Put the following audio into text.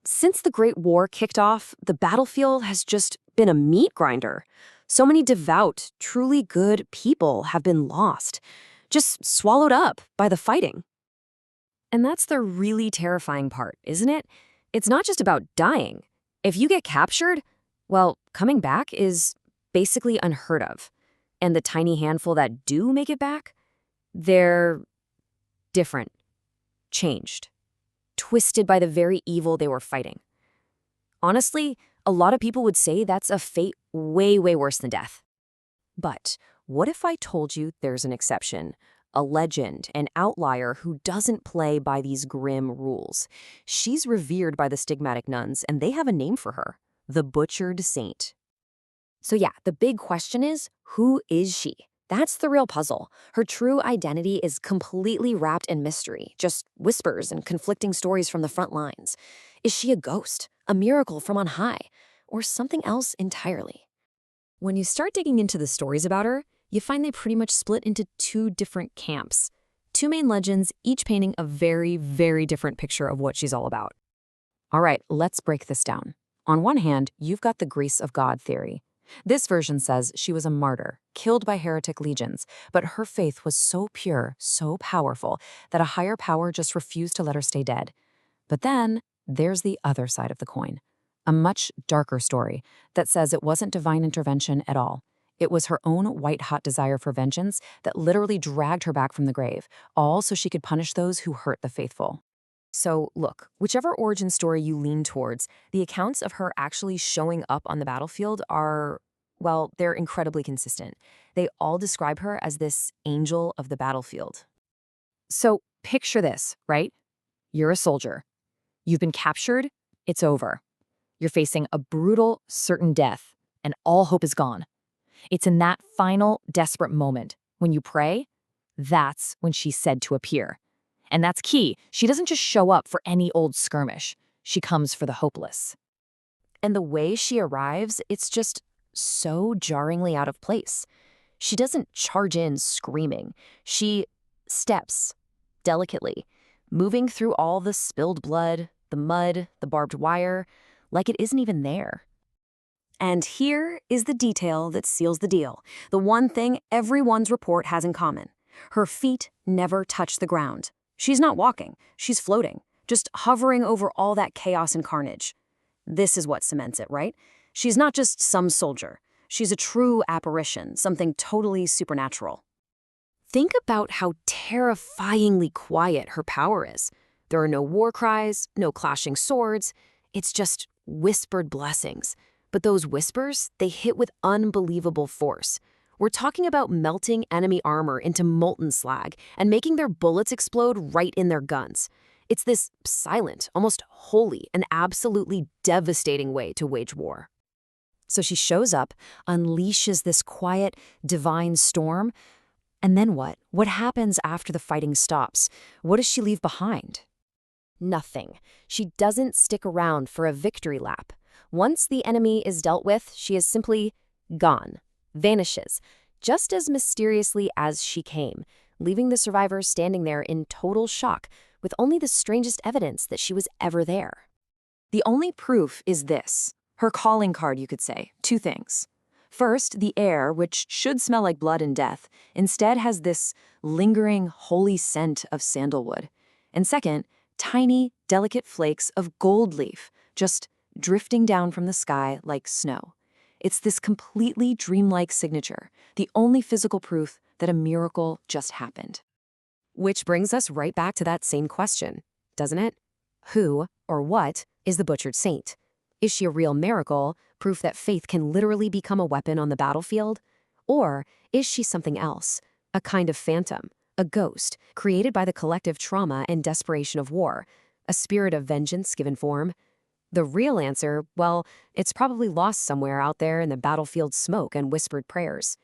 Since the Great War kicked off, the battlefield has just been a meat grinder. So many devout, truly good people have been lost, just swallowed up by the fighting. And that's the really terrifying part, isn't it? It's not just about dying. If you get captured, well, coming back is basically unheard of. And the tiny handful that do make it back, they're different, changed, twisted by the very evil they were fighting. Honestly, a lot of people would say that's a fate way, way worse than death. But what if I told you there's an exception? A legend, an outlier who doesn't play by these grim rules. She's revered by the Stigmatic Nuns, and they have a name for her: the Butchered Saint. So yeah, the big question is, who is she? That's the real puzzle. Her true identity is completely wrapped in mystery, just whispers and conflicting stories from the front lines. Is she a ghost, a miracle from on high, or something else entirely? When you start digging into the stories about her, you find they pretty much split into two different camps. Two main legends, each painting a very, very different picture of what she's all about. All right, let's break this down. On one hand, you've got the grace of God theory. This version says she was a martyr, killed by heretic legions, but her faith was so pure, so powerful, that a higher power just refused to let her stay dead. But then, there's the other side of the coin. A much darker story that says it wasn't divine intervention at all. It was her own white-hot desire for vengeance that literally dragged her back from the grave, all so she could punish those who hurt the faithful. So, look, whichever origin story you lean towards, the accounts of her actually showing up on the battlefield are, well, they're incredibly consistent. They all describe her as this angel of the battlefield. So, picture this, right? You're a soldier. You've been captured. It's over. You're facing a brutal, certain death, and all hope is gone. It's in that final, desperate moment, when you pray, that's when she's said to appear. And that's key. She doesn't just show up for any old skirmish. She comes for the hopeless. And the way she arrives, it's just so jarringly out of place. She doesn't charge in screaming. She steps delicately, moving through all the spilled blood, the mud, the barbed wire, like it isn't even there. And here is the detail that seals the deal. The one thing everyone's report has in common. Her feet never touch the ground. She's not walking. She's floating, just hovering over all that chaos and carnage. This is what cements it, right? She's not just some soldier. She's a true apparition, something totally supernatural. Think about how terrifyingly quiet her power is. There are no war cries, no clashing swords. It's just whispered blessings. But those whispers, they hit with unbelievable force. We're talking about melting enemy armor into molten slag and making their bullets explode right in their guns. It's this silent, almost holy, and absolutely devastating way to wage war. So she shows up, unleashes this quiet, divine storm, and then what? What happens after the fighting stops? What does she leave behind? Nothing. She doesn't stick around for a victory lap. Once the enemy is dealt with, she is simply gone, vanishes, just as mysteriously as she came, leaving the survivors standing there in total shock, with only the strangest evidence that she was ever there. The only proof is this, her calling card, you could say, two things. First, the air, which should smell like blood and death, instead has this lingering, holy scent of sandalwood. And second, tiny, delicate flakes of gold leaf, just drifting down from the sky like snow. It's this completely dreamlike signature, the only physical proof that a miracle just happened. Which brings us right back to that same question, doesn't it? Who, or what, is the Butchered Saint? Is she a real miracle, proof that faith can literally become a weapon on the battlefield? Or is she something else, a kind of phantom, a ghost, created by the collective trauma and desperation of war, a spirit of vengeance given form? The real answer, well, it's probably lost somewhere out there in the battlefield smoke and whispered prayers.